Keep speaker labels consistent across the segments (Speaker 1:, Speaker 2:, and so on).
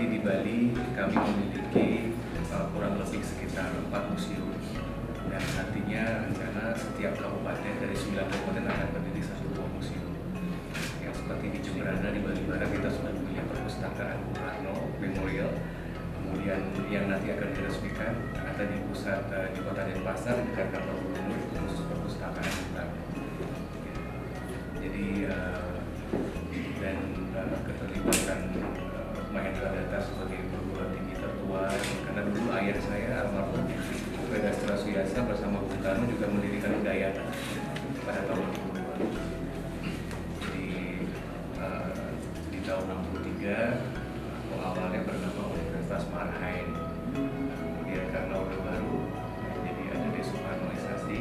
Speaker 1: di Bali kami memiliki kurang lebih sekitar 4 museum, dan nantinya rencana setiap kabupaten dari 9 kabupaten akan berdiri 1 buah museum. Yang seperti di Jemberana di Bali Barat kita sudah punya perpustakaan Bung Karno Memorial, kemudian yang nanti akan diresmikan ada di pusat di Kota Denpasar dekat kantor gubernur khusus perpustakaan Bung Karno. Jadi dan keterlibatan Mahendra Data sebagai perguruan tinggi tertua, karena dulu ayah saya almarhum Vedastra Suyasa bersama Bung Karno juga mendirikan Udayana pada tahun 2000. Jadi di tahun 63 awalnya bernama Universitas Marhain, kemudian karena Orde Baru jadi ada desokarnoisasi,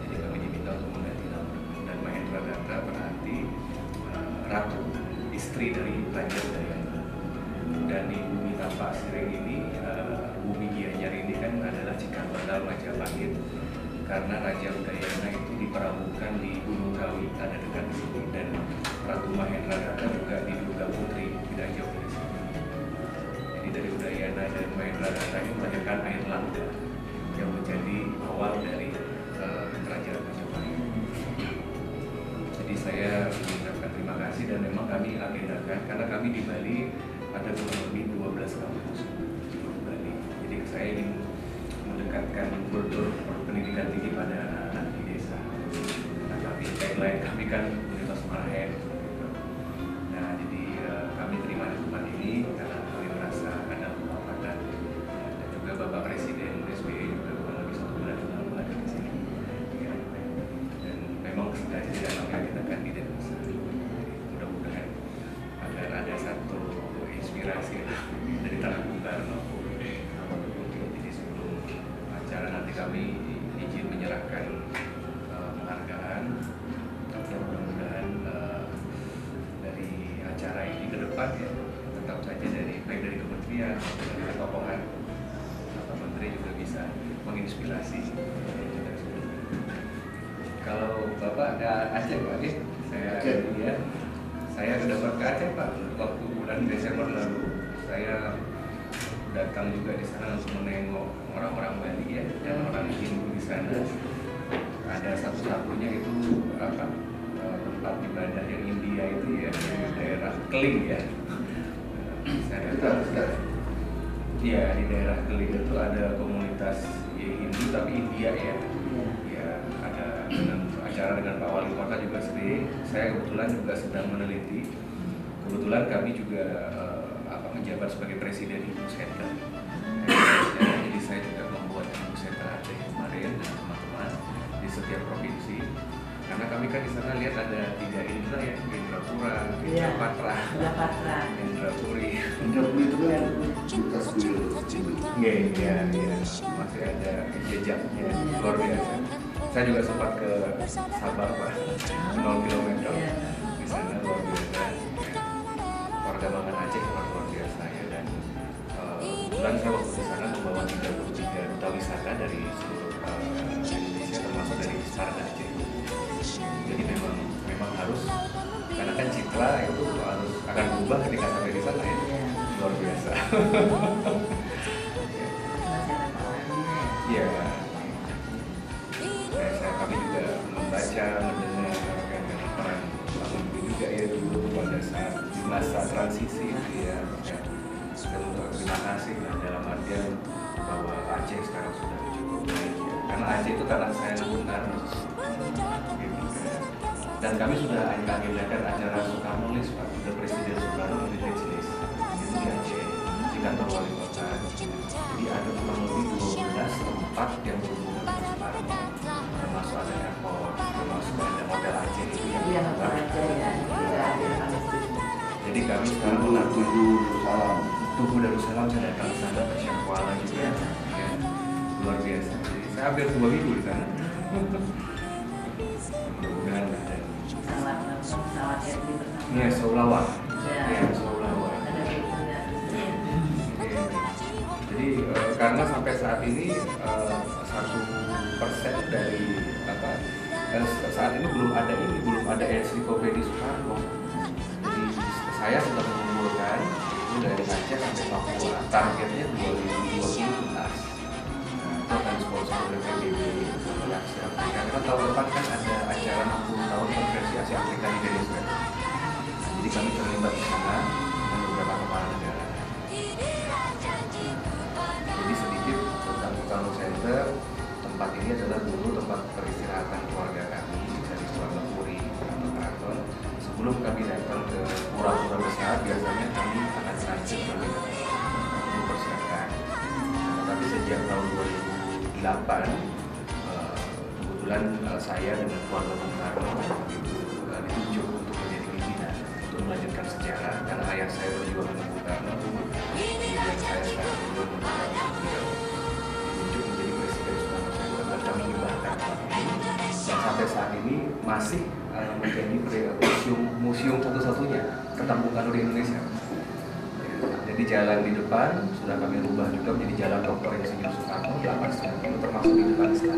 Speaker 1: jadi kami diminta untuk mengganti nama, dan Mahendra Data berarti ratu, istri dari Raja Udayana. Dan di bumi tanpa siring ini disampaikan adalah Cikal Majapahit, karena Raja Udayana itu diperabukan di Gunung Kawi, ada dekat di sini, dan Ratu Mahendragata juga di Durga Putri, tidak jauh dari sini. Jadi dari Udayana dan Mahendragata ini melahirkan air langga yang menjadi awal dari Kerajaan Majapahit. Jadi saya mengucapkan terima kasih, dan memang kami agendakan karena kami di Bali ada kurang lebih 12 kampus di Bali. Jadi saya ingin mendekatkan kultur pendidikan tinggi pada anak-anak di desa. Nah, tagline kami kan Universitas Mahen. Nah, jadi kami terima di tempat ini karena kami merasa ada penghormatan, dan juga Bapak Presiden SBY juga kurang lebih 1 bulan yang lalu ada di sini. Ya, dan memang sudah tidak kami agendakan di desa. Mudah-mudahan agar ada satu inspirasi dari tanah Bung Karno. Jadi sebelum acara nanti kami izin menyerahkan penghargaan, dan mudah-mudahan dari acara ini ke depan ya tetap saja baik dari kementerian maupun dari tokohan Bapak Menteri juga bisa menginspirasi. Kalau Bapak Aceh Pak, saya dapat ke Aceh Pak waktu bulan Desember lalu. Saya datang juga di sana untuk menengok orang-orang Bali ya, dan orang Hindu di sana. Ada satu-satunya itu tempat ibadah yang India itu ya, di daerah Keling ya. Saya datang, ya di daerah Keling itu ada komunitas Hindu tapi India ya. Ya ada acara dengan Pak Wali Kota juga sering. Saya kebetulan juga sedang meneliti. Kebetulan kami juga menjabat sebagai Presiden Ibu Center. Jadi saya juga membuat Ibu Center Aceh kemarin dengan teman-teman di setiap provinsi. Karena kami kan di sana lihat ada 3 Indra ya, Indrapura, Indrapatra, Indrapuri.
Speaker 2: Indrapuri itu kan bekas kuil.
Speaker 1: Iya, masih ada jejaknya luar biasa. Saya juga sempat ke Sabah Pak, 0 km di sana, luar biasa. Perkembangan Aceh luar biasa ya, dan kebetulan saya waktu di sana membawa 33 duta wisata dari seluruh Indonesia, termasuk dari Istana Aceh. Jadi memang harus, karena kan citra itu harus akan berubah ketika sampai di sana ya, luar biasa. Iya. Kami juga membaca, mendengar peran Pak Menteri juga ya dulu pada saat di masa transisi ya. Dan terima kasih ya, dalam artian bahwa Aceh sekarang sudah cukup baik ya. Karena Aceh itu tanah saya Bung Karno. Dan kami sudah agendakan acara Sukarnolis Pak, sudah Presiden Soekarno Heritage List itu di Aceh, di kantor Wali Kota. Jadi ada kurang lebih 12 tempat yang berhubungan dengan Soekarno, termasuk ada airport, termasuk ada Hotel Aceh itu yang
Speaker 3: Hotel Aceh ya.
Speaker 1: Jadi kami sekarang mengatur Tugu Darussalam, saya datang ke sana, ke Syekh Kuala juga ya, luar biasa. Jadi saya hampir 2 minggu di sana. Mudah-mudahan ada
Speaker 3: pesawat yang
Speaker 1: ya, Saulawa.
Speaker 3: Ya,
Speaker 1: Saulawa.
Speaker 3: ada juga.
Speaker 1: Jadi karena sampai saat ini 1% dari saat ini belum ada ensiklopedia Soekarno. Jadi saya sudah mengumpulkan itu dari Aceh sampai Papua. Targetnya 2020 tuntas. Itu akan sponsor oleh PBB oleh Asia Afrika. Karena tahun depan kan ada acara 60 tahun Konferensi Asia Afrika di Indonesia. Jadi kami terlibat di sana dengan beberapa kepala negara. Jadi sedikit tentang Soekarno Center. Tempat ini adalah dulu tempat peristirahatan keluarga kami, bisa di Puri atau Keraton. Sebelum kami datang ke pura-pura besar, biasanya kami akan transit terlebih dahulu untuk mempersiapkan. Tapi sejak tahun 2008, kebetulan saya dengan keluarga Bung Karno itu ditunjuk untuk menjadi pimpinan, untuk melanjutkan sejarah. Karena ayah saya berjuang dengan Bung Karno, kemudian saya sekarang beliau ditunjuk menjadi Presiden Soekarno Center, dan kami hibahkan dan sampai saat ini masih menjadi museum satu-satunya tentang Bung Karno di Indonesia. Jadi Jadi jalan di depan sudah kami rubah juga menjadi jalan Dr. Insinyur Soekarno 8,5 km termasuk di depan istana.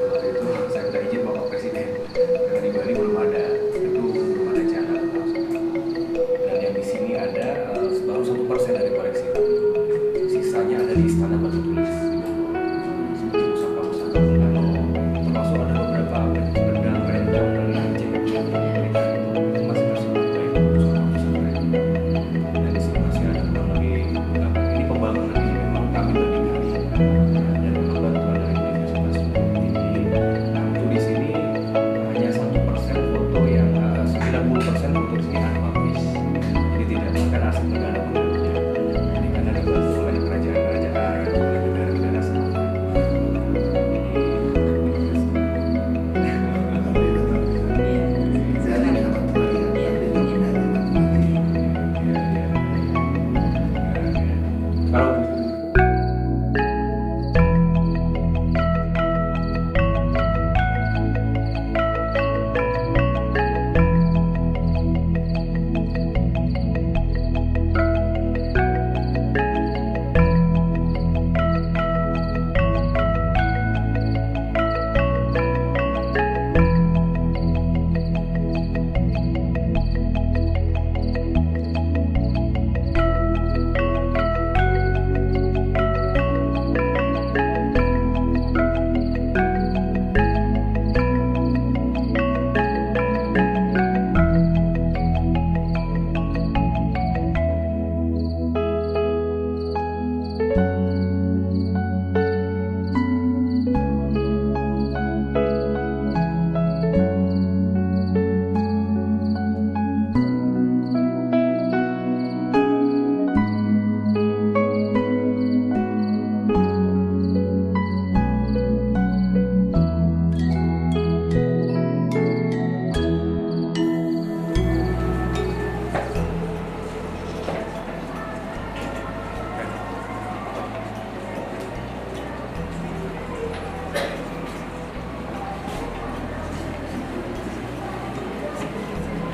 Speaker 1: Waktu itu saya minta izin Bapak Presiden karena di Bali belum ada, itu belum ada jalan langsung. Dan yang di sini ada baru 1% dari koleksi. Sisanya ada di Istana Batu Tulis. Pusaka-pusaka Bung Karno, termasuk ada beberapa benda berencong dari Aceh. Itu masih tersimpan baik pusaka-pusaka itu. Dan di sini masih ada berbagai ini pembangunan ini memang kami bagi dan memang bantuan dari Universitas Tinggi. Nah untuk di sini hanya 1% foto yang 90% foto di sini unpublished. Jadi tidak bahkan asli negara pun tidak punya. Jadi karena dibantu oleh kerajaan-kerajaan, oleh negara-negara selatan.
Speaker 2: Saya ada dapat kembali
Speaker 1: Kalau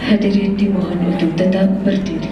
Speaker 4: Hadirin dimohon untuk tetap berdiri.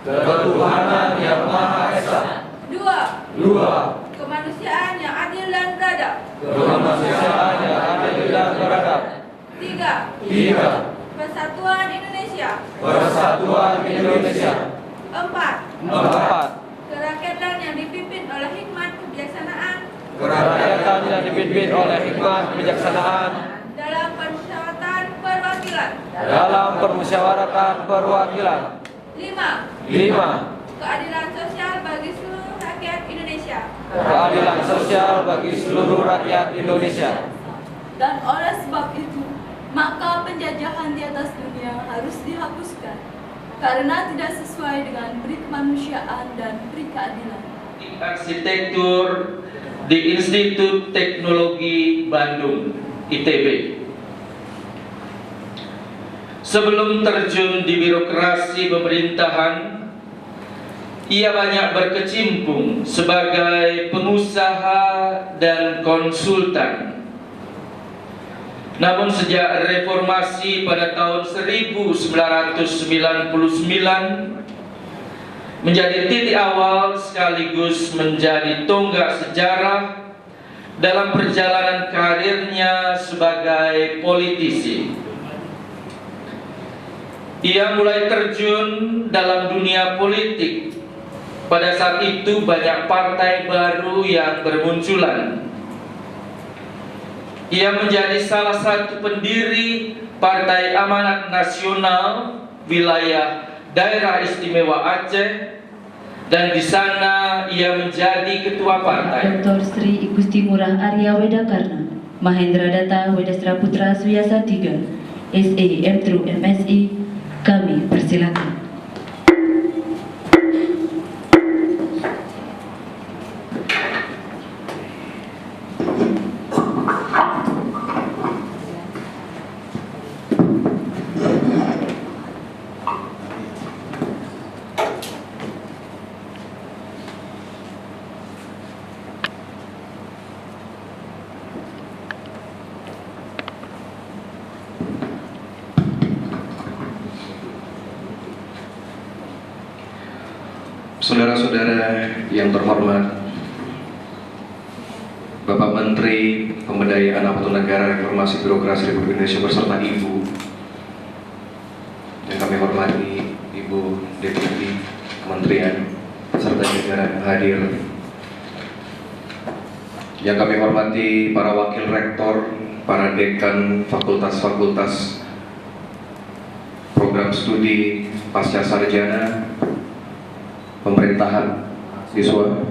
Speaker 5: Ketuhanan yang Maha Esa.
Speaker 6: Dua. Kemanusiaan yang adil dan beradab.
Speaker 5: Kemanusiaan yang adil dan beradab.
Speaker 6: Tiga. Persatuan Indonesia.
Speaker 5: Persatuan Indonesia.
Speaker 6: Empat. Kerakyatan yang dipimpin oleh hikmat kebijaksanaan.
Speaker 5: Kerakyatan yang dipimpin oleh hikmat kebijaksanaan.
Speaker 6: Dalam permusyawaratan perwakilan. Lima. Keadilan sosial bagi seluruh rakyat Indonesia.
Speaker 5: Keadilan sosial bagi seluruh rakyat Indonesia.
Speaker 7: Dan oleh sebab itu, maka penjajahan di atas dunia harus dihapuskan karena tidak sesuai dengan peri kemanusiaan dan peri keadilan.
Speaker 8: Arsitektur di Institut Teknologi Bandung, ITB. Sebelum terjun di birokrasi pemerintahan, ia banyak berkecimpung sebagai pengusaha dan konsultan. Namun sejak reformasi pada tahun 1999 menjadi titik awal sekaligus menjadi tonggak sejarah dalam perjalanan karirnya sebagai politisi. Ia mulai terjun dalam dunia politik. Pada saat itu banyak partai baru yang bermunculan. Ia menjadi salah satu pendiri Partai Amanat Nasional wilayah Daerah Istimewa Aceh, dan di sana ia menjadi ketua partai.
Speaker 4: Dr. Sri Igusti Ngurah Arya Wedakarna, Mahendra Data Wedastra Putra Suyasa 3, SE M.Tru MSI, kami persilakan.
Speaker 9: Saudara-saudara yang terhormat, Bapak Menteri Pemberdayaan Aparatur Negara Reformasi Birokrasi Republik Indonesia beserta Ibu yang kami hormati, Ibu Deputi Kementerian serta jajaran yang hadir, yang kami hormati para wakil rektor, para dekan fakultas-fakultas program studi pasca sarjana pemerintahan siswa,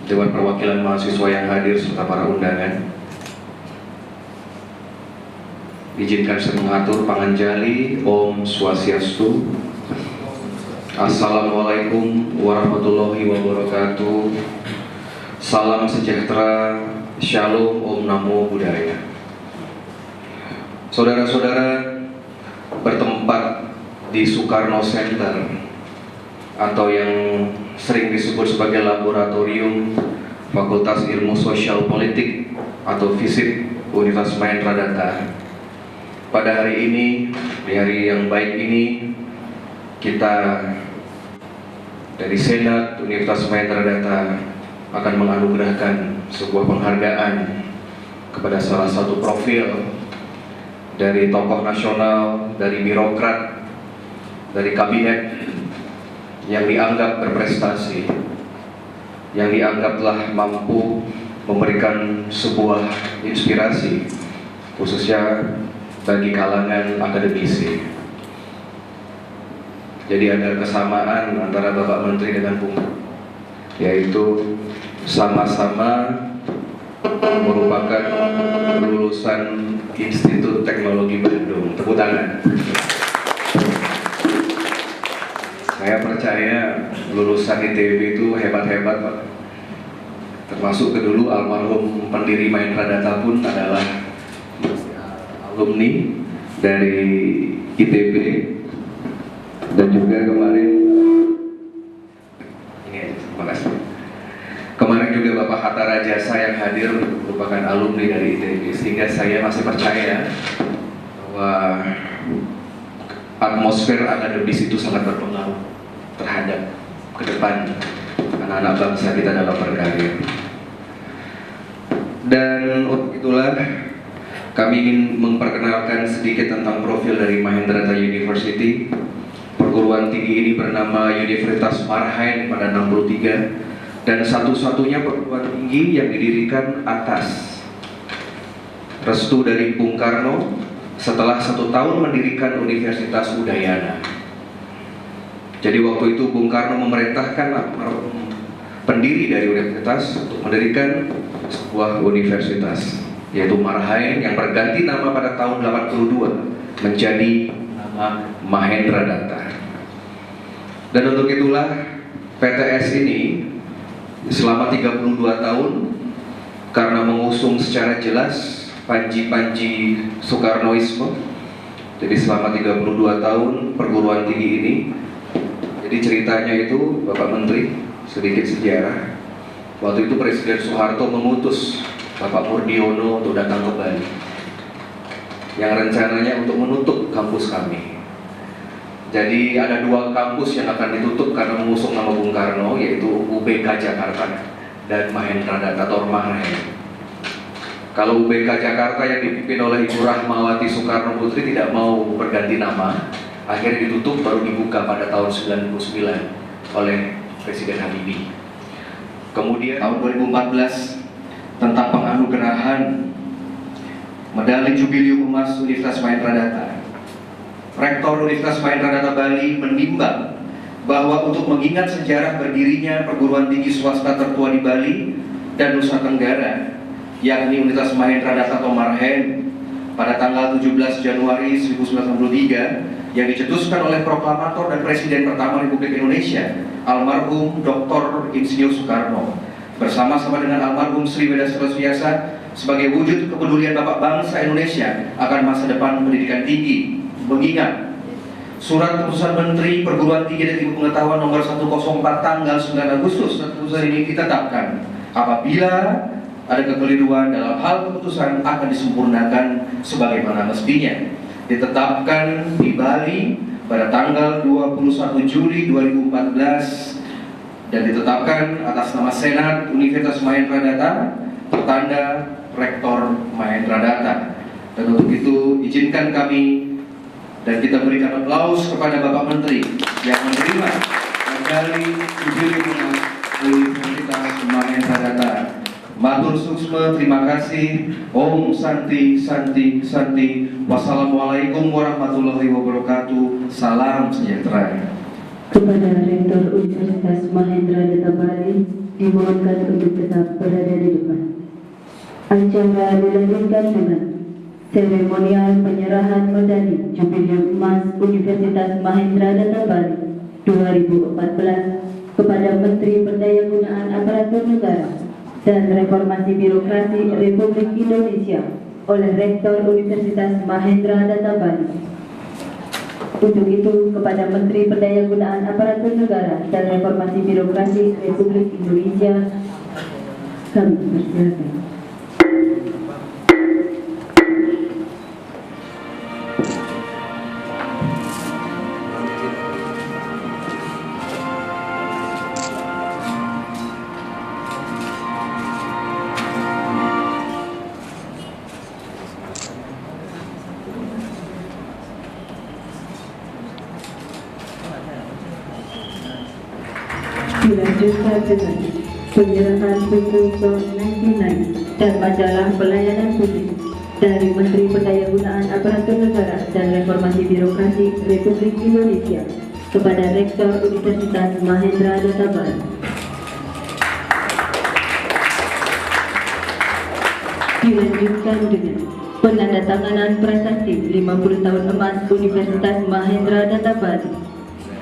Speaker 9: Dewan Perwakilan Mahasiswa yang hadir serta para undangan. Izinkan saya mengatur panganjali. Om Swastiastu. Assalamualaikum warahmatullahi wabarakatuh. Salam sejahtera, Shalom, Om Namo Buddhaya. Saudara-saudara, bertempat di Soekarno Center atau yang sering disebut sebagai Laboratorium Fakultas Ilmu Sosial Politik atau FISIP Universitas Mahendra Data. Pada hari ini, di hari yang baik ini, kita dari Senat Universitas Mahendra Data akan menganugerahkan sebuah penghargaan kepada salah satu profil dari tokoh nasional, dari birokrat, dari kabinet yang dianggap berprestasi, yang dianggap telah mampu memberikan sebuah inspirasi khususnya bagi kalangan akademisi. Jadi ada kesamaan antara Bapak Menteri dengan Bung, yaitu sama-sama merupakan lulusan Institut Teknologi Bandung. Tepuk tangan. Saya percaya lulusan ITB itu hebat-hebat, Pak. Termasuk dulu almarhum pendiri Mahendra Data pun adalah alumni dari ITB. Dan juga kemarin terima kasih. Kemarin juga Bapak Hatta Rajasa yang hadir merupakan alumni dari ITB, sehingga saya masih percaya bahwa atmosfer akademis itu sangat berpengaruh terhadap ke depan anak-anak bangsa kita dalam berkarir. Dan untuk itulah kami ingin memperkenalkan sedikit tentang profil dari Mahendra Data University. Perguruan tinggi ini bernama Universitas Marhain pada 63 dan satu-satunya perguruan tinggi yang didirikan atas restu dari Bung Karno setelah 1 tahun mendirikan Universitas Udayana. Jadi waktu itu Bung Karno memerintahkan pendiri dari universitas untuk mendirikan sebuah universitas, yaitu Marhain, yang berganti nama pada tahun 82 menjadi nama Mahendra Data. Dan untuk itulah PTS ini selama 32 tahun karena mengusung secara jelas panji-panji Soekarnoisme, Jadi selama 32 tahun perguruan tinggi ini, jadi ceritanya itu Bapak Menteri, sedikit sejarah. Waktu itu Presiden Soeharto mengutus Bapak Murdiono untuk datang ke Bali, yang rencananya untuk menutup kampus kami. Jadi ada 2 kampus yang akan ditutup karena mengusung nama Bung Karno, yaitu UBK Jakarta dan Mahendra Data atau Marhen. Kalau UBK Jakarta yang dipimpin oleh Ibu Rahmawati Soekarno Putri tidak mau berganti nama, akhirnya ditutup baru dibuka pada tahun 99 oleh Presiden Habibie. Kemudian tahun 2014 tentang penganugerahan medali Jubilium Emas Universitas Mahendra Data. Rektor Universitas Mahendra Data Bali menimbang bahwa untuk mengingat sejarah berdirinya perguruan tinggi swasta tertua di Bali dan Nusa Tenggara, yakni Universitas Mahendra Data atau Marhen, pada tanggal 17 Januari 1963 yang dicetuskan oleh proklamator dan Presiden pertama Republik Indonesia, almarhum Dr. Insinyur Soekarno, bersama-sama dengan almarhum Sri Wedastra Suryasa, sebagai wujud kepedulian Bapak bangsa Indonesia akan masa depan pendidikan tinggi. Mengingat Surat Keputusan Menteri Perguruan Tinggi dan Ilmu Pengetahuan nomor 104 tanggal 9 Agustus keputusan ini ditetapkan, apabila ada kekeliruan dalam hal keputusan akan disempurnakan sebagaimana mestinya. Ditetapkan di Bali pada tanggal 21 Juli 2014 dan ditetapkan atas nama Senat Universitas Mahendra Data, bertanda Rektor Mahendra Data. Dan untuk itu izinkan kami dan kita berikan aplaus kepada Bapak Menteri yang menerima medali Jubilium Universitas Mahendra Data. Matur suksma, terima kasih. Om Santi Santi Santi. Wassalamualaikum warahmatullahi wabarakatuh. Salam sejahtera.
Speaker 4: Kepada Rektor Universitas Mahendra Data Bali dimohonkan untuk tetap berada di depan. Acara dilanjutkan dengan seremonial penyerahan medali Jubilium Emas Universitas Mahendra Data Bali 2014 kepada Menteri Pendayagunaan Aparatur Negara dan Reformasi Birokrasi Republik Indonesia oleh Rektor Universitas Mahendra Data Bali. Untuk itu, kepada Menteri Pendayagunaan Aparatur Negara dan Reformasi Birokrasi Republik Indonesia, kami persilakan. Dilanjutkan dengan penyerahan buku tahun 99 dan majalah pelayanan publik dari Menteri Pendayagunaan Aparatur Negara dan Reformasi Birokrasi Republik Indonesia kepada Rektor Universitas Mahendra Data Bali. Dilanjutkan dengan penandatanganan prasasti 50 tahun emas Universitas Mahendra Data Bali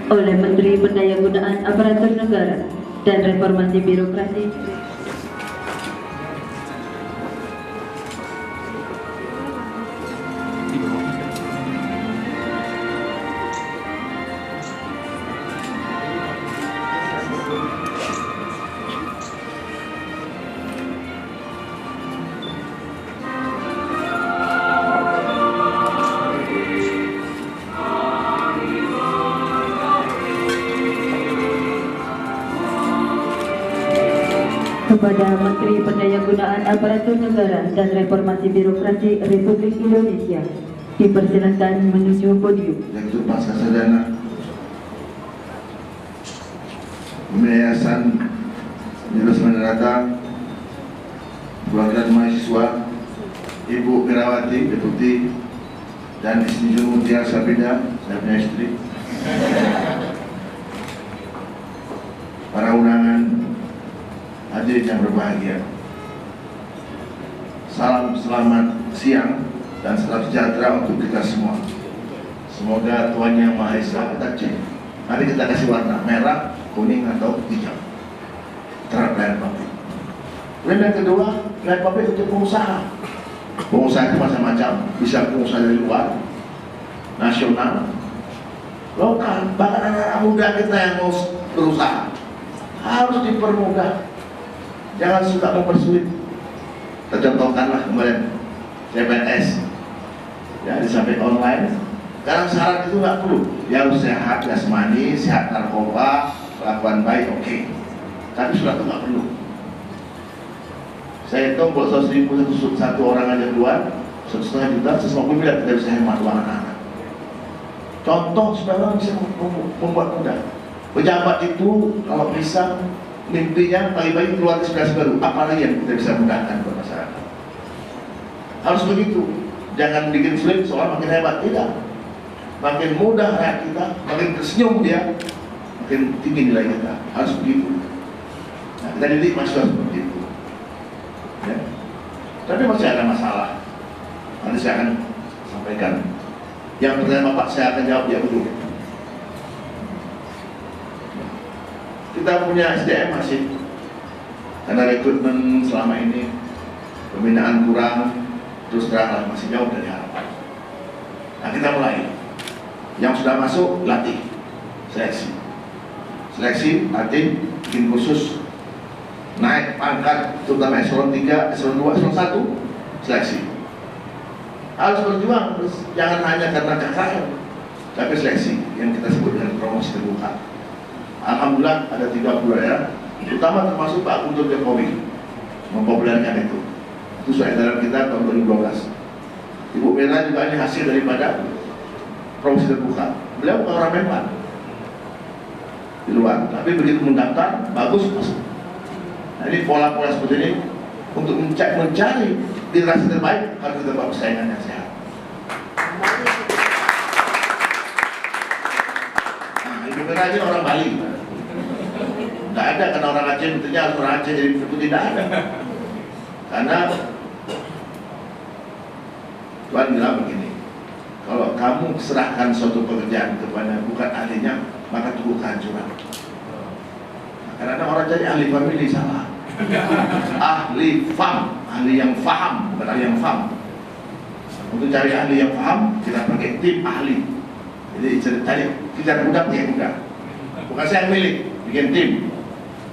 Speaker 4: oleh Menteri Pendayagunaan Aparatur Negara dan Reformasi Birokrasi. Kepada Menteri Pendayagunaan Aparatur Negara dan Reformasi Birokrasi Republik Indonesia, dipersilakan menuju podium.
Speaker 2: Direktur Pasca Sarjana Yayasan Universitas Mahendra Data, perwakilan mahasiswa, Ibu Pirawati, Deputi, dan Insinyur Mutia Sabida, saya punya istri, para undangan, hadirin yang berbahagia. Salam selamat siang dan salam sejahtera untuk kita semua. Semoga Tuhan Yang Maha Esa kita cek. Mari kita kasih warna merah, kuning atau hijau terhadap pelayanan publik. Kemudian yang kedua, pelayanan publik untuk pengusaha. Pengusaha itu macam-macam, bisa pengusaha dari luar, nasional, lokal, bahkan anak-anak muda kita yang mau berusaha harus dipermudah, jangan suka mempersulit. Tercontohkanlah kemarin CPNS ya disampaikan online. Sekarang syarat itu nggak perlu, dia harus sehat jasmani, sehat narkoba, kelakuan baik, oke. Tapi surat itu nggak perlu. Saya hitung kalau 100.000 satu orang aja keluar, 1,5 juta, 150 miliar kita bisa hemat uang anak-anak. Contoh supaya orang bisa membuat mudah. Pejabat itu kalau bisa mimpinya pagi-pagi keluar inspirasi baru, apalagi yang kita bisa mudahkan buat masyarakat. Harus begitu, jangan bikin sulit soal makin hebat, tidak. Makin mudah rakyat kita, makin tersenyum dia, makin tinggi nilai kita. Harus begitu. Nah, kita didik mahasiswa seperti itu. Ya. Tapi masih ada masalah. Nanti saya akan sampaikan. Yang pertanyaan Bapak saya akan jawab dia dulu. Kita punya SDM masih, karena rekrutmen selama ini pembinaan kurang, terus terang masih jauh dari harapan. Nah, kita mulai. Yang sudah masuk latih, seleksi, latih, bikin kursus, naik pangkat, terutama eselon 3, eselon 2, eselon 1, seleksi. Harus berjuang, jangan hanya karena KKN, tapi seleksi yang kita sebut dengan promosi terbuka. Alhamdulillah ada 30 daerah, terutama termasuk Pak Guntur Jokowi mempopulerkan itu. Itu soal edaran kita tahun 2012. Ibu Mela juga ini hasil daripada promosi terbuka. Beliau bukan orang Menpan di luar, tapi begitu mendaftar bagus masuk. Nah, ini pola-pola seperti ini untuk mencari generasi terbaik harus kita buat persaingan yang sehat. Nah, Ibu Mela ini orang Bali. Tidak ada karena orang Aceh tentunya harus orang Aceh jadi itu tidak ada. Karena Tuhan bilang begini, kalau kamu serahkan suatu pekerjaan kepada bukan ahlinya, maka tunggu kehancuran. Karena orang jadi ahli famili salah. Ahli fam, ahli yang faham, bukan ahli yang faham. Untuk cari ahli yang faham, kita pakai tim ahli. Jadi cari kita mudah pakai mudah. Bukan saya yang milik, bikin tim.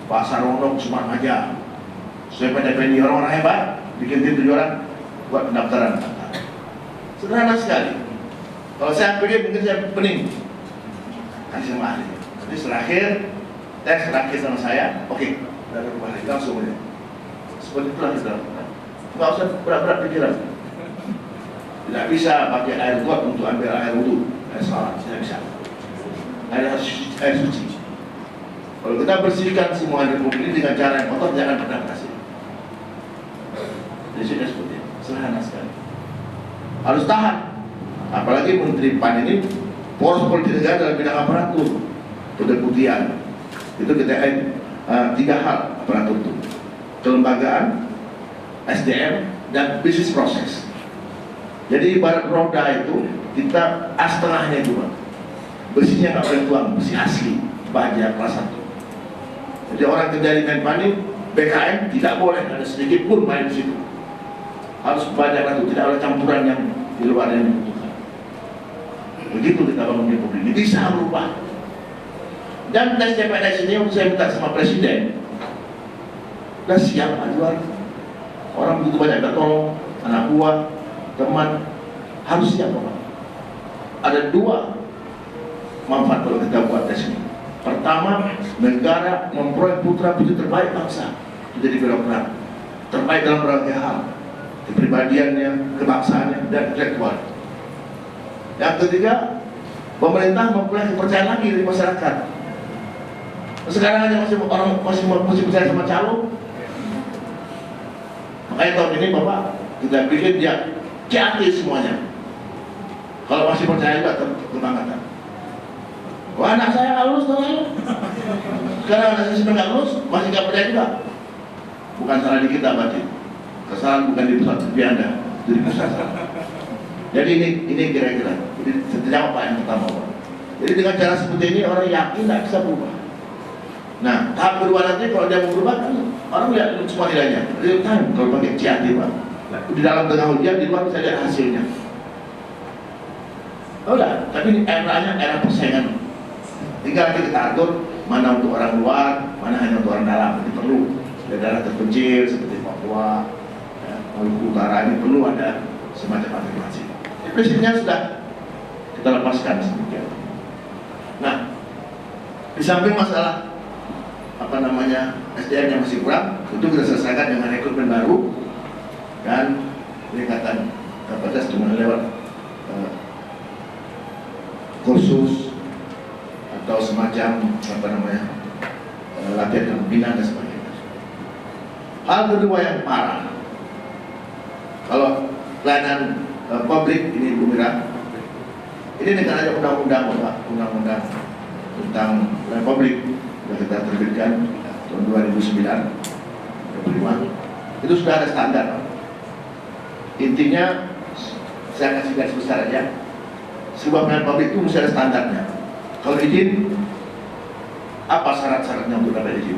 Speaker 2: Pak Sarono cuma aja. Saya pendek-pendek orang-orang hebat, bikin tim 7 orang buat pendaftaran. Sederhana sekali. Kalau saya pilih mungkin saya pening kasih sama ahli. Jadi terakhir tes terakhir sama saya, oke, dari rumah lagi langsung aja. Seperti itulah kita lakukan. Nggak usah berat-berat pikiran. Tidak bisa pakai air got untuk ambil air wudhu, air salat, tidak bisa. Air suci. Kalau kita bersihkan semua republik ini dengan cara yang kotor, jangan pernah berhasil. Jadi sudah seperti itu, sederhana sekali. Harus tahan. Apalagi Menteri PAN ini poros politik negara dalam bidang aparatur, kedeputian. Itu kita 3 hal aparatur itu: kelembagaan, SDM, dan bisnis proses. Jadi ibarat roda itu kita setengahnya juga. Besinya nggak boleh tuang, besi asli, baja kelas 1. Jadi orang kerja di Menpan ini BKN tidak boleh ada sedikit pun main di situ. Harus baja itu, tidak ada campuran yang di luar yang dibutuhkan. Begitu kita bangun republik ini bisa berubah. Dan tes CPNS ini saya minta sama Presiden, dan siap di luar. Orang begitu banyak kita tolong, anak buah, teman, harus siap orang. Ada 2 manfaat kalau kita buat tes ini. Pertama, negara memperoleh putra-putri terbaik bangsa menjadi birokrat, terbaik dalam berbagai hal, kepribadiannya, kebangsaannya, dan intelektual. Yang ketiga, pemerintah memperoleh kepercayaan lagi dari masyarakat. Sekarang aja orang masih percaya sama calon. Makanya tahun ini Bapak kita bikin dia jati semuanya. Kalau masih percaya juga kebangetan. Wah, anak saya nggak lulus tahun lalu. Sekarang anak saya sudah nggak lulus, masih nggak percaya juga. Bukan salah di kita berarti. Kesalahan bukan di pusat, tapi Anda dari pusat. Jadi ini kira-kira. Jadi terjawab Pak yang pertama Pak. Jadi dengan cara seperti ini orang yakin nggak bisa berubah. Nah, tahap kedua nanti kalau dia mau berubah kan orang lihat semua nilainya. Real time kalau pakai CAT Pak. Di dalam tengah ujian di luar bisa lihat hasilnya. Oh udah, tapi ini eranya era persaingan. Tinggal nanti kita atur mana untuk orang luar, mana hanya untuk orang dalam. Ini perlu daerah terpencil seperti Papua, ya, Maluku Utara ini perlu ada semacam afirmasi. Prinsipnya sudah kita lepaskan sedemikian. Nah, di samping masalah SDM yang masih kurang, itu kita selesaikan dengan rekrutmen baru dan peningkatan kapasitas dengan lewat kursus atau semacam latihan pembinaan dan sebagainya. Hal kedua yang parah, kalau pelayanan publik ini Bu Mira, ini dengan ada undang-undang tentang pelayanan publik yang kita terbitkan tahun 2009, 2005, itu sudah ada standar. Intinya saya kasih garis besar aja, sebuah pelayanan publik itu mesti ada standarnya. Kalau izin, apa syarat-syaratnya untuk dapat izin?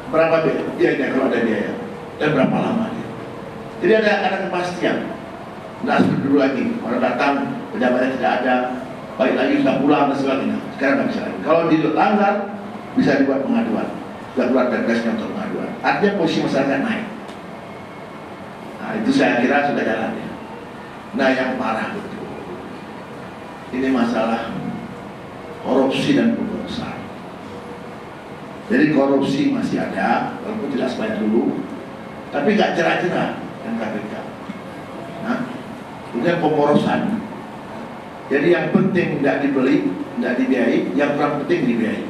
Speaker 2: Berapa biayanya kalau ada biaya? Dan berapa lama dia? Jadi ada kepastian. Tidak seperti dulu lagi, orang datang, pejabatnya tidak ada, balik lagi sudah pulang dan sebagainya. Sekarang nggak bisa lagi. Kalau dilanggar, bisa dibuat pengaduan. Sudah keluar perpresnya untuk pengaduan. Artinya posisi masyarakat naik. Nah itu saya kira sudah jalan ya. Nah yang parah betul, ini masalah korupsi dan pemborosan. Jadi korupsi masih ada, walaupun tidak sebanyak dulu, tapi nggak cerah-cerah yang KPK. Nah, kemudian pemborosan. Jadi yang penting tidak dibeli, tidak dibiayai, yang kurang penting dibiayai.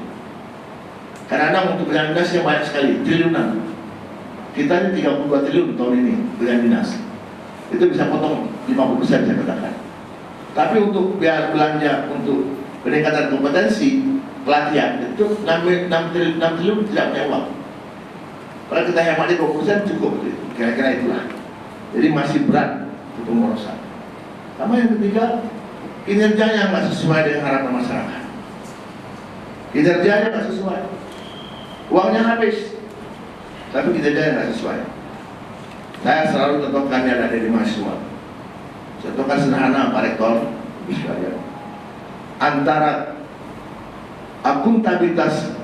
Speaker 2: Kadang-kadang untuk pilihan dinas yang banyak sekali, triliunan. Kita ini 32 triliun tahun ini pilihan dinas. Itu bisa potong 50% saya katakan. Tapi untuk biar belanja untuk peningkatan kompetensi pelatihan itu 6 triliun tidak punya uang. Kalau kita hemat 20% cukup, kira-kira itulah. Jadi masih berat untuk pemborosan. Sama yang ketiga, kinerjanya nggak sesuai dengan harapan masyarakat. Kinerjanya nggak sesuai, uangnya habis, tapi kinerjanya nggak sesuai. Saya selalu contohkan yang ada di mahasiswa. Contohkan sederhana Pak Rektor, sekalian. Antara akuntabilitas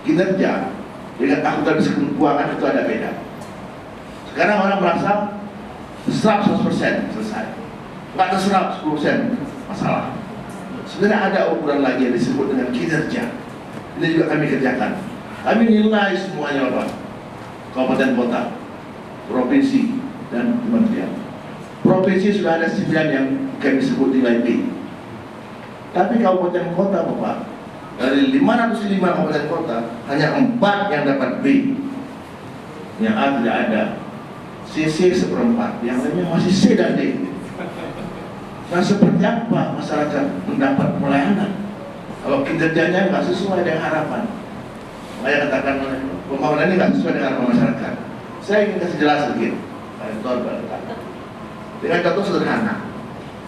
Speaker 2: kinerja dengan akuntabilitas keuangan itu ada beda. Sekarang orang merasa 100% selesai, nggak terserap 10% masalah. Sebenarnya ada ukuran lagi yang disebut dengan kinerja. Ini juga kami kerjakan. Kami nilai semuanya Bapak, kabupaten kota, provinsi dan kementerian. Provinsi sudah ada 9 yang kami sebut nilai B. Tapi kabupaten kota Bapak, dari 505 kabupaten kota hanya 4 yang dapat B. Yang A tidak ada, CC 1/4, yang lainnya masih C dan D. Nah seperti apa masyarakat mendapat pelayanan kalau kinerjanya nggak sesuai dengan harapan? Saya katakan pembangunan ini nggak sesuai dengan harapan masyarakat. Saya ingin kasih jelas sedikit. Dengan contoh sederhana,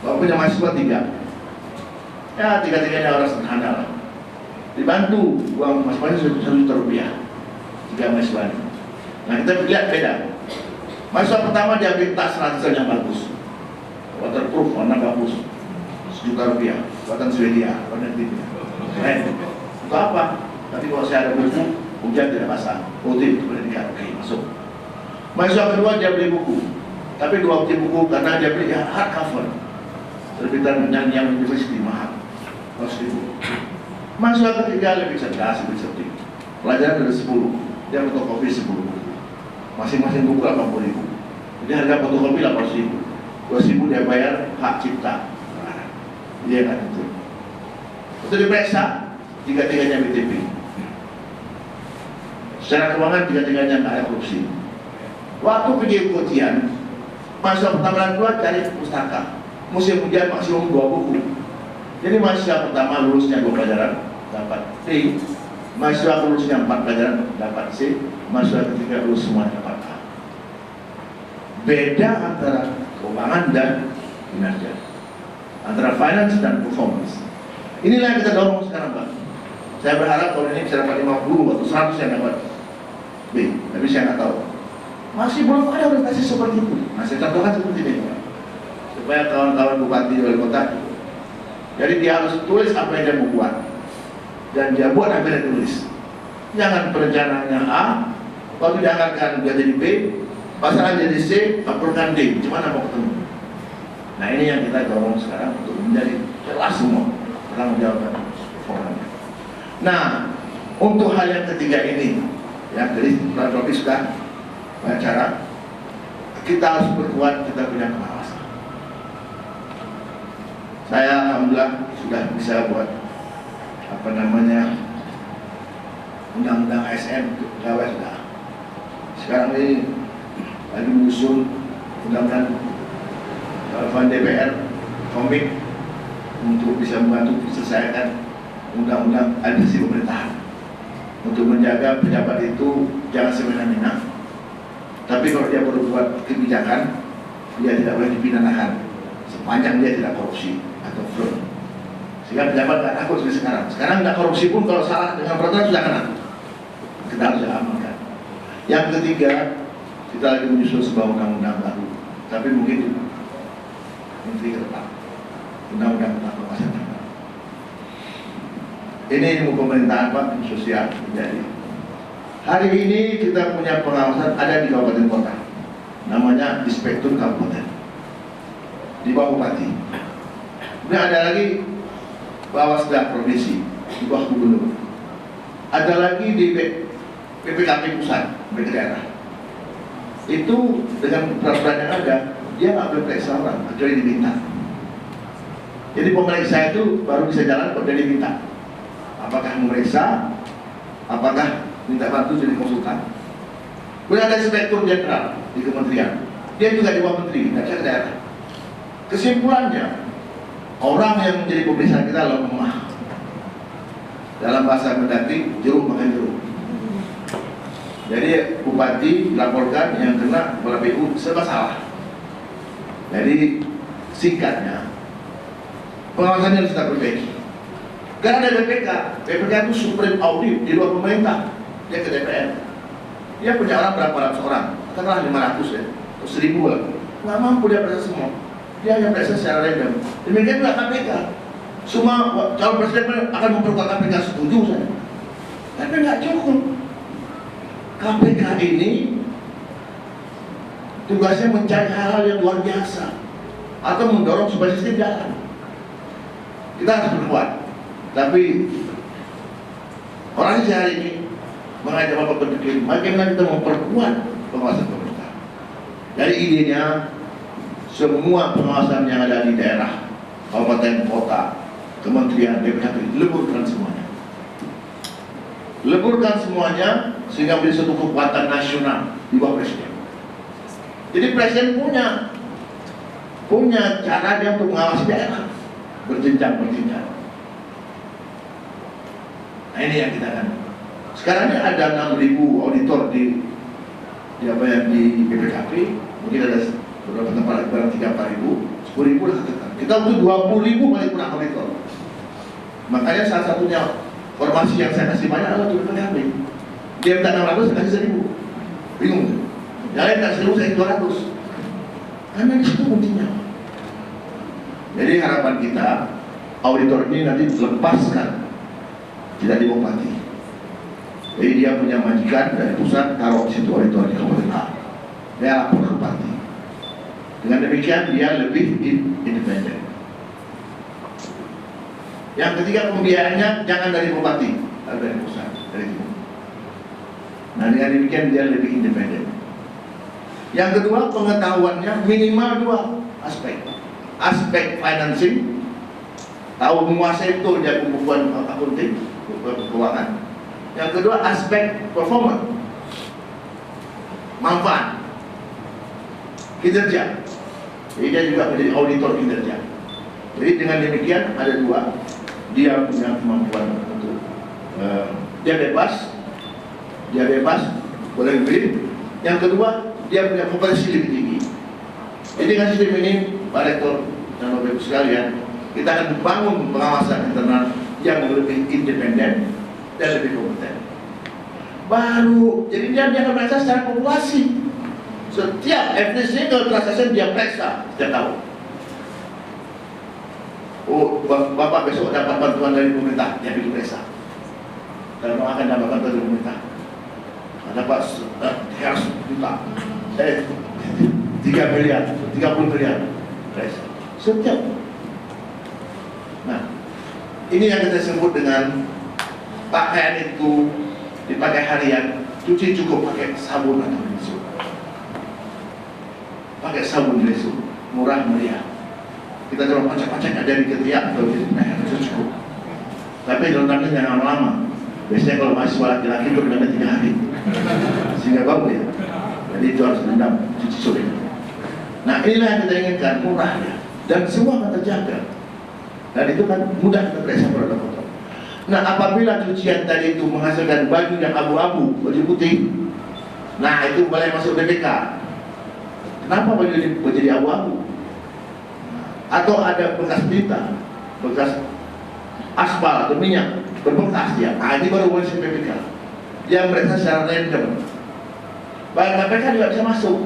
Speaker 2: kalau punya mahasiswa 3, ya 3-3-nya orang sederhana lah. Dibantu uang mahasiswanya 1 juta rupiah, 3 mahasiswa. Nah kita lihat beda. Mahasiswa pertama dia ambil tas ransel yang bagus, waterproof, warna bagus, 1 juta rupiah, buatan Swedia, warna timnya. Keren. Untuk apa? Nanti kalau saya ada buku, hujan tidak basah, OT pendidikan, oke masuk. Mahasiswa kedua dia beli buku, tapi 2 buku karena dia beli hardcover, terbitan Nanyang University mahal, 100.000. Mahasiswa ketiga lebih cerdas, lebih cerdik. Pelajaran ada 10, dia fotokopi 10 buku, masing-masing buku 80.000. Jadi harga fotokopi 800.000, 2.000 dia bayar hak cipta. Dia kan itu. Untuk diperiksa, 3-3-nya BTP. Secara keuangan 3-3-nya nggak ada korupsi. Waktu pergi ujian, mahasiswa pertama dan kedua cari pustaka. Musim ujian maksimum 2 buku. Jadi mahasiswa pertama lulusnya 2 pelajaran dapat B, mahasiswa lulusnya 4 pelajaran dapat C, mahasiswa ketiga lulus semua dapat A. Beda antara keuangan dan kinerja, antara finance dan performance. Inilah yang kita dorong sekarang Pak. Saya berharap tahun ini bisa dapat 50 atau 100 yang dapat B, tapi saya nggak tahu. Masih belum ada orientasi seperti itu. Nah saya contohkan seperti ini Pak. Saya supaya kawan-kawan bupati wali kota. Jadi dia harus tulis apa yang dia mau buat dan dia buat apa yang dia tulis. Jangan perencanaannya A, waktu dianggarkan dia jadi B, pasangan jadi C, laporkan D. Gimana mau ketemu? Nah ini yang kita dorong sekarang untuk menjadi jelas semua tanggung jawab orangnya. Nah untuk hal yang ketiga ini, ya jadi Prof sudah bicara, kita harus berkuat, kita punya pengawasan. Saya alhamdulillah sudah bisa buat apa namanya undang-undang ASN pegawai sudah. Sekarang ini lagi menyusun undang-undang DPR komik untuk bisa membantu diselesaikan undang-undang administrasi pemerintahan untuk menjaga pejabat itu jangan semena-mena, tapi kalau dia berbuat kebijakan dia tidak boleh dipidanakan sepanjang dia tidak korupsi atau fraud, sehingga pejabat nggak takut seperti sekarang. Sekarang nggak korupsi pun kalau salah dengan peraturan sudah kena, kita harus amankan. Yang ketiga, kita lagi menyusun sebuah undang-undang baru, tapi mungkin menteri ke depan, undang-undang tentang pengawasan. Ini ilmu pemerintahan Pak, sosial menjadi. Hari ini kita punya pengawasan ada di kabupaten kota, namanya Inspektur Kabupaten, di bawah bupati. Kemudian ada lagi Bawasda provinsi, di bawah gubernur. Ada lagi di PPKP pusat, PPK daerah. Itu dengan peraturan yang ada, dia nggak boleh periksa orang kecuali diminta. Jadi pemeriksa itu baru bisa jalan kalau dia diminta. Apakah memeriksa, apakah minta bantu jadi konsultan. Kemudian ada inspektur jenderal di kementerian, dia juga di bawah menteri, tidak bisa ke daerah. Kesimpulannya, orang yang menjadi pemeriksaan kita lemah. Dalam bahasa Mendagri, jeruk makan jeruk. Jadi bupati dilaporkan yang kena kepala PU serba salah. Jadi singkatnya, pengawasannya harus kita perbaiki. Karena ada BPK, BPK itu supreme audit di luar pemerintah, dia ke DPR. Dia punya orang berapa ratus orang, katakanlah 500 ya, atau 1000 lah. Nggak mampu dia periksa semua, dia hanya periksa secara random. Demikian juga KPK, semua calon presiden akan memperkuat KPK, setuju saya. Tapi nggak cukup. KPK ini tugasnya mencari hal-hal yang luar biasa atau mendorong supaya sistem jalan. Kita harus berkuat. Tapi orang hari ini mengajak Bapak berpikir bagaimana kita memperkuat pengawasan pemerintah. Dari idenya semua pengawasan yang ada di daerah, kabupaten, kota, kementerian, BPKP, leburkan semuanya. Leburkan semuanya sehingga menjadi suatu kekuatan nasional di bawah presiden. Jadi presiden punya cara dia untuk mengawasi daerah berjenjang. Nah ini yang kita kan. Sekarang ini ada 6.000 auditor di BPKP, mungkin ada beberapa tempat barang 3-4 ribu, 10.000 udah ketekan. Kita butuh 20.000 paling kurang auditor. Makanya salah satunya formasi yang saya kasih banyak adalah turun PKP. Dia minta 600, saya kasih 1.000. Bingung. Yang lain minta 1.000, saya 200. Karena di situ kuncinya. Jadi harapan kita auditor ini nanti dilepaskan, tidak di bupati. Jadi dia punya majikan dari pusat, taruh di situ auditor di kabupaten A. Dia lapor ke bupati. Dengan demikian dia lebih independen. Yang ketiga, pembiayaannya jangan dari bupati, tapi dari pusat, dari timur. Nah dengan demikian dia lebih independen. Yang kedua, pengetahuannya minimal 2 aspek. Aspek financing, tahu menguasai betul dia pembukuan akunting, keuangan. Yang kedua, aspek performance, manfaat, kinerja. Jadi dia juga menjadi auditor kinerja. Jadi dengan demikian ada 2, dia punya kemampuan untuk dia bebas, boleh beli. Yang kedua, dia punya kompetensi lebih tinggi. Jadi dengan sistem ini, Pak Rektor dan Bapak Ibu sekalian, kita akan membangun pengawasan internal yang lebih independen dan lebih kompeten. Baru, jadi dia akan periksa secara populasi. Setiap every single transaction dia periksa setiap tahun. oh Bapak besok dapat bantuan dari pemerintah, ya bikin desa. Kalau akan dapat bantuan dari pemerintah, dapat 100 juta, 3 miliar, 30 miliar, desa. Setiap. Nah, ini yang kita sebut dengan pakaian itu dipakai harian, cuci cukup pakai sabun atau tisu. Pakai sabun tisu, murah meriah. Kita coba pacak-pacak ada di ketiak atau di itu cukup. Tapi rendamnya jangan lama. Biasanya kalau mahasiswa laki-laki itu rendamnya 3 hari, sehingga bau ya. Jadi itu harus rendam, cuci sore. Nah inilah yang kita inginkan, murah ya, dan semua akan terjaga. Dan itu kan mudah kita periksa produk kotor. Nah apabila cucian tadi itu menghasilkan baju yang abu-abu, baju putih, nah itu boleh masuk BPK. Kenapa baju ini menjadi abu-abu? Atau ada bekas tinta, bekas aspal atau minyak berbekas ya, nah ini baru boleh BPK. Yang mereka secara random. Baik KPK juga bisa masuk.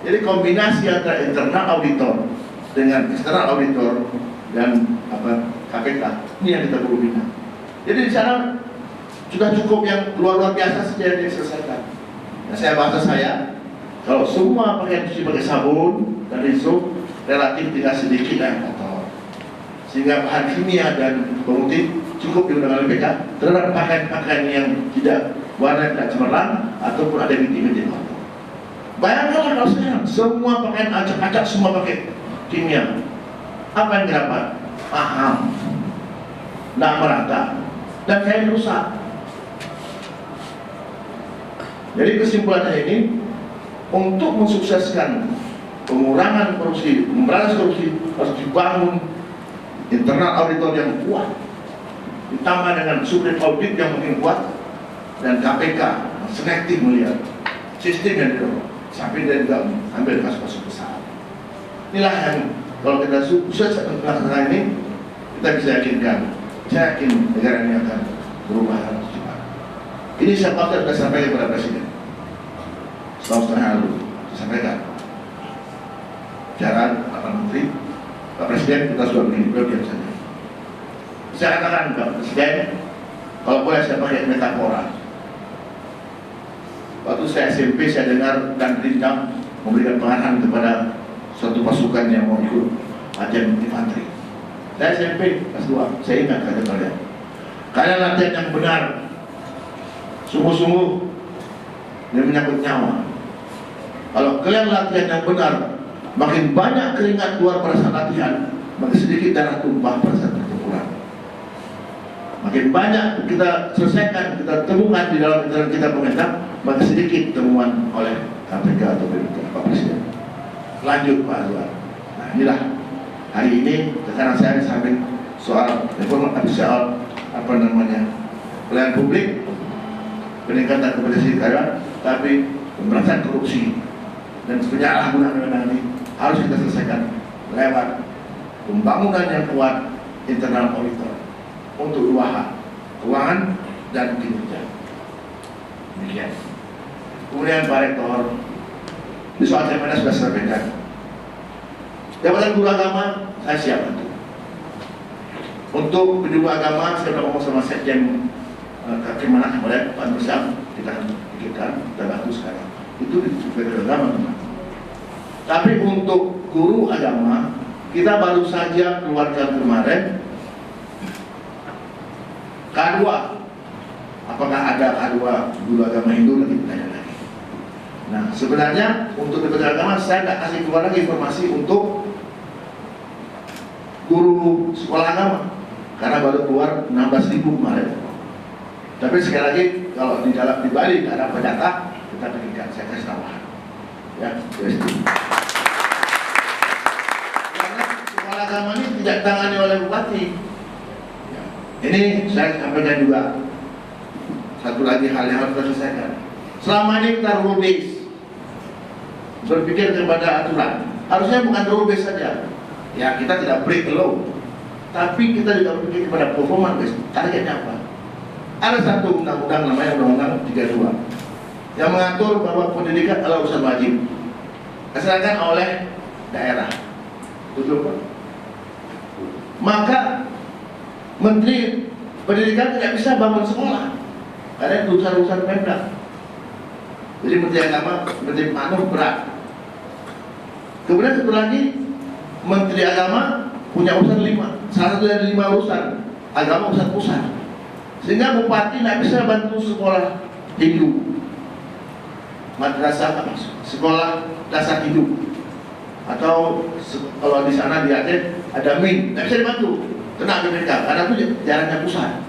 Speaker 2: Jadi kombinasi antara internal auditor dengan eksternal auditor dan KPK ini yang kita perlu bina. Jadi di sana sudah cukup yang luar biasa saja yang diselesaikan. Nah, saya bahasa saya, kalau semua pakaian cuci pakai sabun dan tisu relatif tinggal sedikit yang kotor, sehingga bahan kimia dan pemutih cukup digunakan oleh BPK terhadap pakaian-pakaian yang tidak warna tidak cemerlang ataupun ada bintik-bintik kotor. Bayangkanlah kalau sekarang semua pakaian acak-acak semua pakai kimia, apa yang didapat? Paham, tidak merata, dan kain rusak. Jadi kesimpulannya ini, untuk mensukseskan pengurangan korupsi, memberantas korupsi, harus dibangun internal auditor yang kuat, ditambah dengan subjek audit yang makin kuat, dan KPK selektif melihat sistem yang didorong sampai dia juga ambil kasus-kasus besar. Inilah yang kalau kita sukses melaksanakan ini, kita bisa yakinkan, saya yakin negara ini akan berubah dalam cepat. Ini saya sudah sampaikan kepada Presiden setahun setengah lalu, saya sampaikan bicara Pak Menteri, Pak Presiden kita sudah begini, beliau diam saja. Saya katakan Pak Presiden, kalau boleh saya pakai metafora. Waktu saya SMP, saya dengar dan Rindam memberikan pengarahan kepada suatu pasukan yang mau ikut latihan infanteri. Saya SMP kelas 2, saya ingat kata kalian. Kalian latihan yang benar, sungguh-sungguh, dan menyangkut nyawa. Kalau kalian latihan yang benar, makin banyak keringat keluar pada saat latihan, makin sedikit darah tumpah pada saat pertempuran. Makin banyak kita selesaikan, kita temukan di dalam interaksi kita pemerintah, makin sedikit temuan oleh KPK atau Pak Presiden. Lanjut Pak Azwar. Nah inilah hari ini sekarang saya di samping soal reforma soal pelayanan publik, peningkatan kompetensi karyawan, tapi pemberantasan korupsi dan penyalahgunaan ini harus kita selesaikan lewat pembangunan yang kuat internal auditor untuk 2 hal, keuangan dan kinerja. Demikian. Kemudian Pak Rektor, di soal TPNS sudah sampaikan. Jabatan guru agama saya siap bantu. Untuk guru agama saya sudah ngomong sama Sekjen Kemenak oleh Pak Bersam, kita akan pikirkan, kita bantu sekarang. Itu di guru agama teman. Tapi untuk guru agama kita baru saja keluarkan kemarin K2. Apakah ada K2 guru agama Hindu lagi ditanya lagi. Nah sebenarnya untuk guru agama saya nggak kasih keluar lagi informasi untuk guru sekolah agama karena baru keluar 16.000 kemarin. Tapi sekali lagi kalau di dalam di Bali nggak ada data, kita berikan, saya kasih tambahan. Ya, karena sekolah agama ini tidak ditangani oleh bupati. Ya. Ini saya sampaikan juga satu lagi hal yang harus kita selesaikan. Selama ini kita rule base, berpikir kepada aturan. Harusnya bukan rule base saja. Ya kita tidak break the law, tapi kita juga berpikir kepada performance base. Targetnya apa? Ada satu undang-undang namanya Undang-Undang 32 yang mengatur bahwa pendidikan adalah urusan wajib dilaksanakan oleh daerah. Betul Pak? maka Menteri Pendidikan tidak bisa bangun sekolah karena itu urusan Pemda. Jadi Menteri Agama, Menteri Manuf berat. Kemudian satu lagi, Menteri Agama punya urusan 5. Salah satu dari 5 urusan agama urusan pusat. Sehingga bupati tidak bisa bantu sekolah Hindu, madrasah, sekolah dasar Hindu, atau kalau di sana di Aceh ada MIN, tidak bisa dibantu. Kena mereka karena itu jaraknya pusat.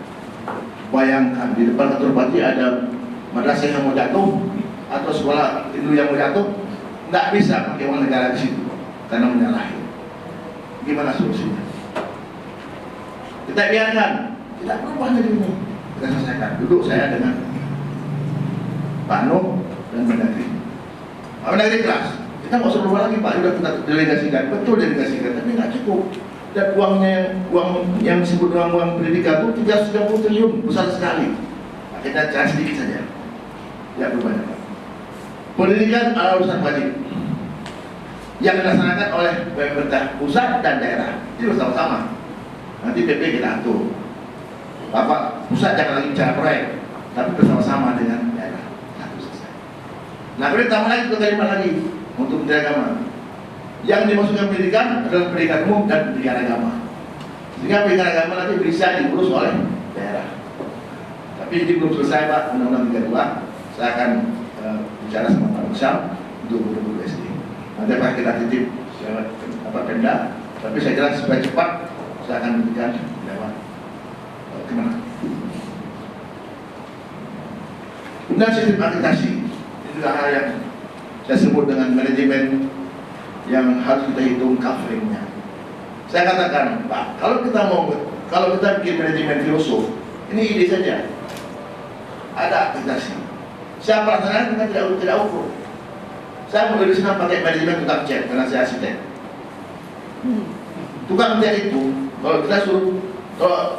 Speaker 2: Bayangkan di depan kantor bupati ada madrasah yang mau jatuh atau sekolah Hindu yang mau jatuh, tidak bisa pakai uang negara di situ karena menyalahi. Gimana solusinya? Kita biarkan, tidak berubah dari ini. Kita selesaikan. Duduk saya dengan Pak Nuh dan Mendagri. Pak Mendagri keras. Kita nggak usah berubah lagi Pak, sudah kita delegasikan, betul delegasikan, tapi nggak cukup. Dan uang yang disebut uang pendidikan itu 330 triliun, besar sekali. Nah, kita cari sedikit saja, tidak berbanyak. Pendidikan adalah urusan wajib yang dilaksanakan oleh pemerintah pusat dan daerah. Itu bersama-sama. Nanti PP kita atur. Bapak pusat jangan lagi bicara proyek, tapi bersama-sama dengan daerah. Satu selesai. Nah, kemudian tambah lagi 2 kalimat lagi untuk Menteri Agama. Yang dimaksudkan pendidikan adalah pendidikan umum dan pendidikan agama. Sehingga pendidikan agama nanti bisa diurus oleh daerah. Tapi ini belum selesai Pak, Undang-Undang 32. Saya akan bicara sama Pak Besar untuk guru-guru SD. Nanti Pak kita titip lewat Pemda. Tapi saya jelas supaya cepat saya akan berikan lewat kemana. Kemudian sistem akreditasi ini juga hal yang saya sebut dengan manajemen yang harus kita hitung coveringnya. Saya katakan, Pak, kalau kita bikin manajemen filosof, ini ide saja. Ada akreditasi. Siapa laksanakan kita tidak ukur. Saya mau di sana pakai manajemen tukang cat karena saya arsitek. Tukang cat itu, kalau kita suruh,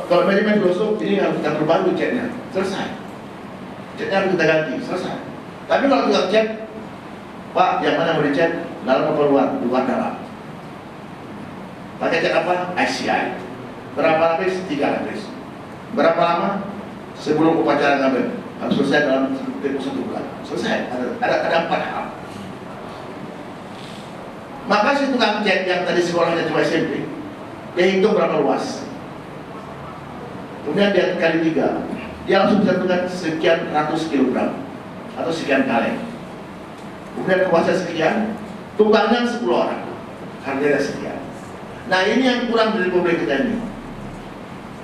Speaker 2: kalau manajemen filosof ini harus kita perbarui catnya, selesai. Catnya harus kita ganti, selesai. Tapi kalau tukang cat, Pak, yang mana mau dicat? Dalam apa luar? Luar dalam. Pakai cat apa? ICI. Berapa lapis? 3 lapis. Berapa lama? Sebelum upacara ngambil. Harus selesai dalam tempo 1 bulan. Selesai. Ada 4 hal. Maka si tukang cat yang tadi sekolahnya cuma SMP, dia hitung berapa luas. Kemudian dia kali 3. Dia langsung bisa tentukan sekian ratus kilogram atau sekian kaleng. Kemudian luasnya sekian. Tukangnya 10 orang, harganya sekian. Nah ini yang kurang dari Republik kita ini.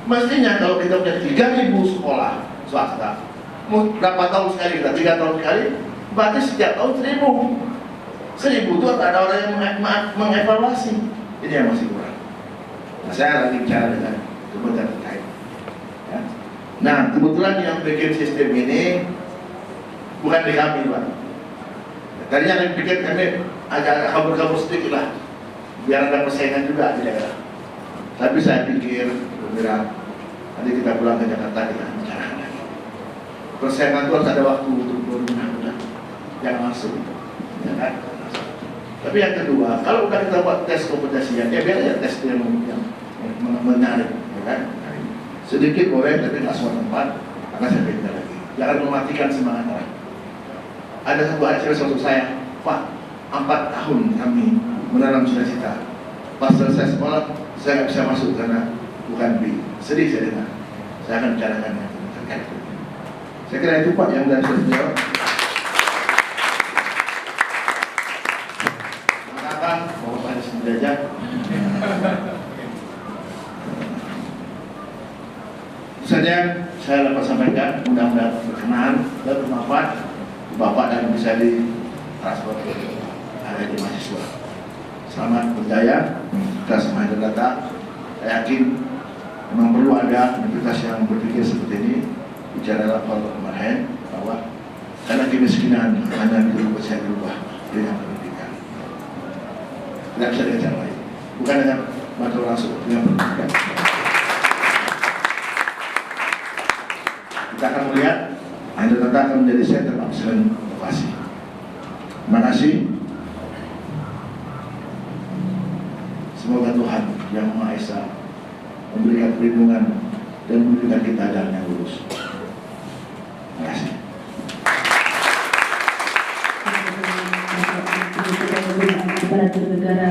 Speaker 2: Mestinya kalau kita punya 3.000 sekolah swasta, berapa tahun sekali kita? 3 tahun sekali, berarti setiap tahun 1.000. 1.000 itu ada orang yang mengevaluasi. Ini yang masih kurang. Nah, saya lagi bicara dengan kementerian terkait. Ya. Nah kebetulan yang bikin sistem ini bukan di kami Pak. Tadinya kami pikir kami agak kabur-kabur sedikit lah, biar ada persaingan juga di daerah. Tapi saya pikir, benar, nanti kita pulang ke Jakarta kita bicarakan lagi. Persaingan itu harus ada waktu untuk berguna-guna, jangan langsung, ya kan? Tapi yang kedua, kalau udah kita buat tes kompetensinya, ya biar aja tes yang menarik, ya kan? Sedikit boleh, tapi nggak semua tempat, karena saya beda lagi. Jangan mematikan semangat orang. Ada satu adik saya saya, Pak, 4 tahun kami menanam cita-cita. Pas selesai sekolah, saya nggak bisa masuk karena bukan B. Sedih saya dengar. Saya akan bicarakan yang terkait. Saya kira itu Pak yang dari saya jawab. Maafkan, mau Pak disini aja. Itu saja saya dapat sampaikan. Mudah-mudahan berkenan dan bermanfaat. Bapak dan bisa ditransfer ada di mahasiswa. Selamat berjaya, kita semuanya data. Saya yakin memang perlu ada universitas yang berpikir seperti ini, bicara level kemarin bahwa karena kemiskinan hanya bisa berubah dengan pendidikan. Tidak bisa dengan cara lain, bukan dengan bantuan langsung dengan pendidikan. Kita akan melihat Anda tetap akan menjadi center of inovasi. Terima kasih. Semoga Tuhan Yang Maha Esa memberikan perlindungan, dan memberikan kita jalan yang lurus. Terima kasih.
Speaker 4: Aparatur negara